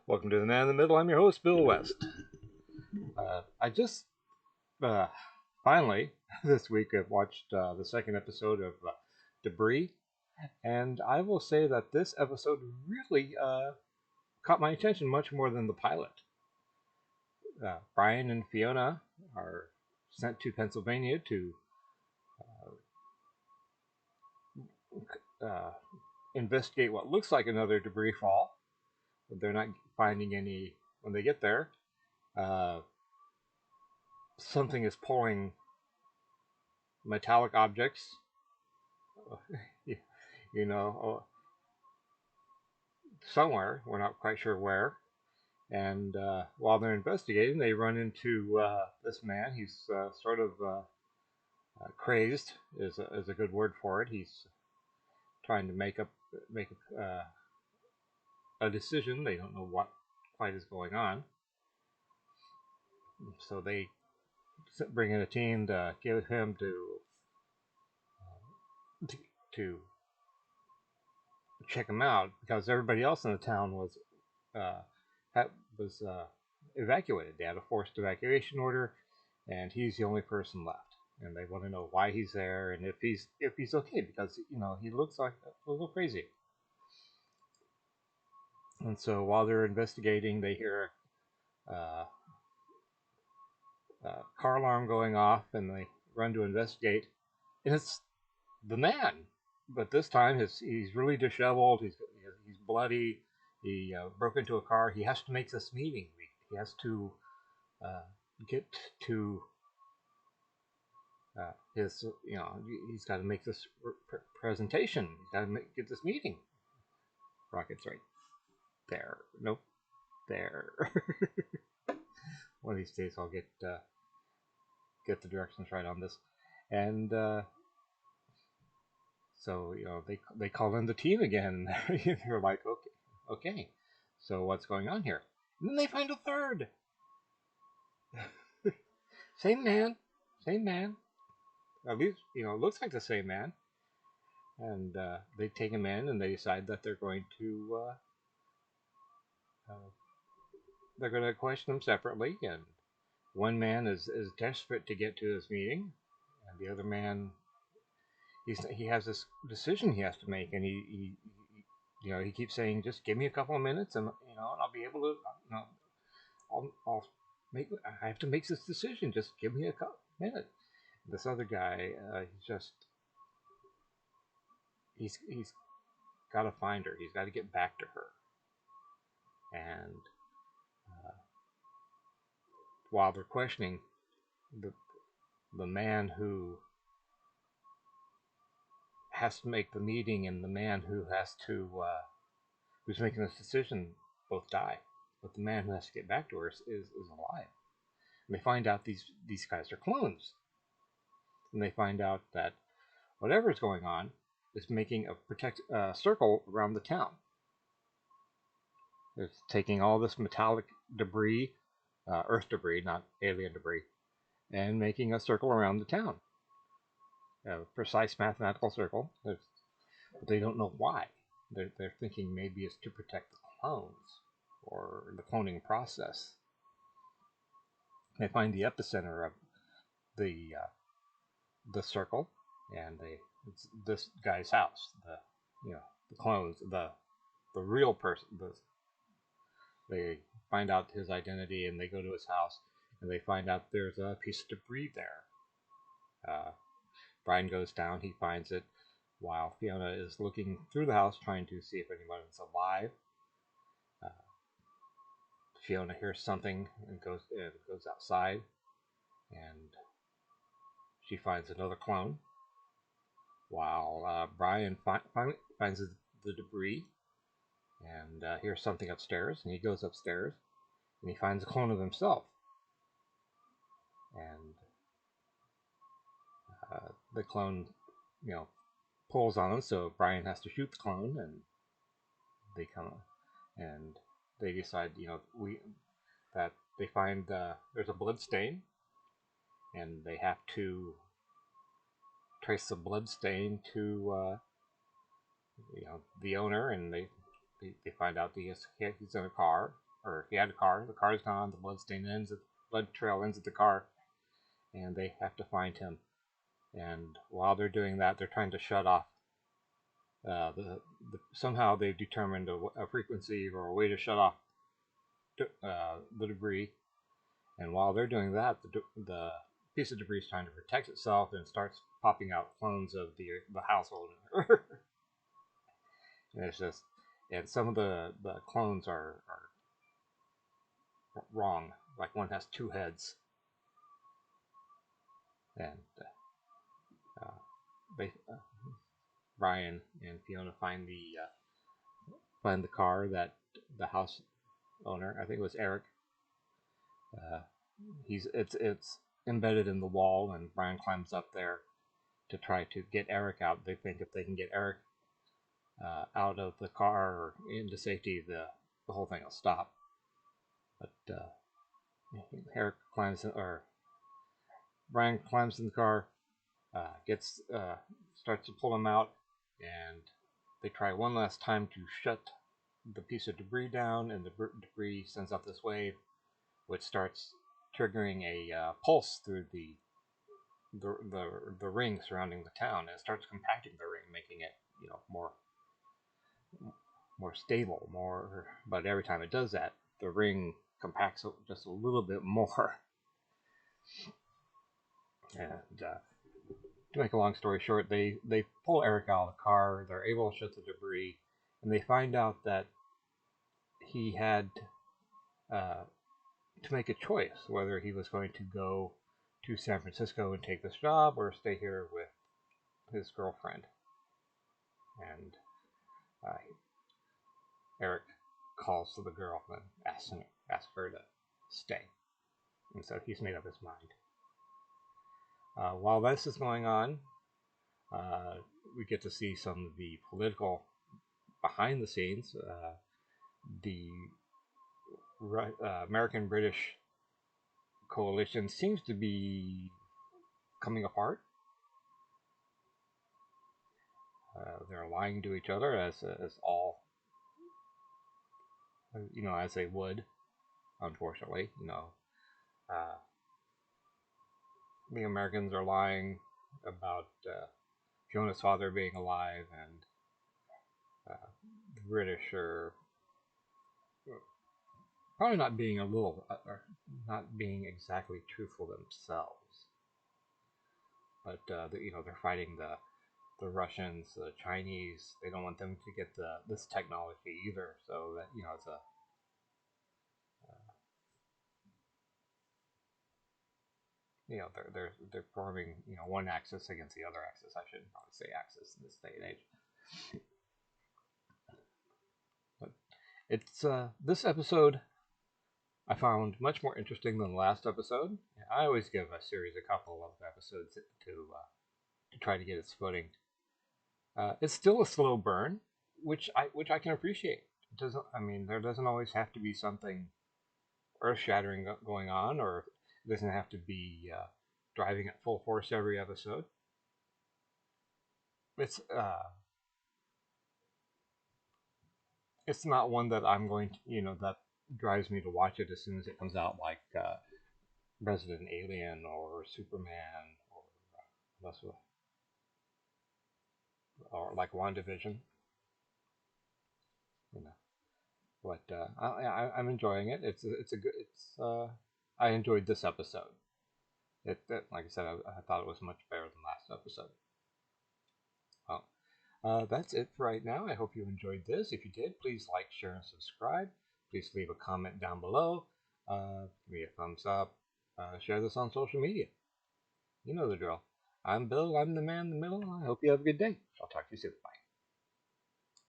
Welcome to the Man in the Middle. I'm your host, Bill West. I just uh, finally this week I've watched the second episode of Debris, and I will say that this episode really caught my attention much more than the pilot. Brian and Fiona are sent to Pennsylvania to uh, investigate what looks like another debris fall, but they're not finding any when they get there. Uh, Something is pulling metallic objects, you know, somewhere. We're not quite sure where. And while they're investigating, they run into this man. He's sort of crazed, is a good word for it. He's trying to make a decision. They don't know what quite is going on, so they bring in a team to give him to, to check him out because everybody else in the town uh, was evacuated. They had a forced evacuation order, and he's the only person left. And they want to know why he's there and if he's okay because he looks like a little crazy. And so while they're investigating, they hear uh, a car alarm going off, and they run to investigate, and it's the man. But this time, he's really disheveled. He's bloody. He broke into a car. He has to make this meeting. He has to uh, get to his, he's got to make this presentation. He's got to get this meeting. Rocket's right there. Nope, there. One of these days I'll get the directions right on this. And so they call in the team again. You're like, okay. So what's going on here? And then they find a third. Same man, same man. At least it looks like the same man. And they take him in, and they decide that uh, they're going to question him separately. And one man is desperate to get to this meeting, and the other man he has this decision he has to make, and he keeps saying, just give me a couple of minutes, and and I'll be able to, I'll make, I have to make this decision. Just give me a couple minutes. This other guy, he's got to find her. He's got to get back to her. And while they're questioning the the man who has to make the meeting and the man who's making this decision both die, but the man who has to get back to her is alive. And they find out these guys are clones, and they find out that whatever is going on is making a circle around the town. It's taking all this metallic debris, Earth debris, not alien debris, and making a circle around the town. A precise mathematical circle. But they don't know why. They're thinking maybe it's to protect the clones or the cloning process. They find the epicenter of the the circle, and it's this guy's house. The clones, the real person. They find out his identity, and they go to his house, and they find out there's a piece of debris there. Uh, Brian goes down, he finds it, while Fiona is looking through the house trying to see if anyone is alive. Uh, Fiona hears something and goes outside, and she finds another clone. While Brian finally finds the debris and hears something upstairs, and he goes upstairs and he finds a clone of himself. And the clone, pulls on him, so Brian has to shoot the clone, and they come and they decide, that they find there's a blood stain, and they have to trace the blood stain to the owner, and they find out he's in a car, or he had a car. The car is gone. The blood trail ends at the car, and they have to find him. And while they're doing that, they're trying to shut off. Somehow they've determined a frequency or a way to shut off the debris. And while they're doing that, the piece of debris is trying to protect itself and starts popping out clones of the household. And it's just, and some of the clones are wrong. Like one has two heads, and uh, they Brian and Fiona find the car that the house owner, I think it was Eric. Uh, it's embedded in the wall, and Brian climbs up there to try to get Eric out. They think if they can get Eric out of the car or into safety, the whole thing will stop. But Eric climbs in, or Brian climbs in the car, gets starts to pull him out, and they try one last time to shut the piece of debris down, and the debris sends out this wave, which starts triggering a pulse through the ring surrounding the town. And it starts compacting the ring, making it more stable, more. But every time it does that, the ring compacts just a little bit more. And to make a long story short, they pull Eric out of the car. They're able to shut the debris, and they find out that he had to make a choice whether he was going to go to San Francisco and take this job or stay here with his girlfriend. And uh, Eric calls to the girl and asks her to stay. And so he's made up his mind. While this is going on, we get to see some of the political behind the scenes. The American-British coalition seems to be coming apart. They're lying to each other as all, as they would, unfortunately. The Americans are lying about Fiona's father being alive, and the British are probably not being not being exactly truthful themselves. But they're fighting the Russians, the Chinese. They don't want them to get this technology either. So that it's a they're forming one axis against the other axis. I shouldn't probably say axis in this day and age. But it's this episode I found much more interesting than the last episode. I always give a series a couple of episodes to try to get its footing. It's still a slow burn, which I can appreciate. It doesn't. I mean, there doesn't always have to be something earth-shattering going on, or it doesn't have to be driving at full force every episode. It's not one that I'm going to that drives me to watch it as soon as it comes out, like Resident Alien or Superman or like WandaVision. You know, but I'm enjoying it. It's a good. I enjoyed this episode. Like I said, I thought it was much better than last episode. Well, that's it for right now. I hope you enjoyed this. If you did, please like, share, and subscribe. Please leave a comment down below. Give me a thumbs up. Share this on social media. You know the drill. I'm Bill. I'm the man in the middle. I hope you have a good day. I'll talk to you soon. Bye.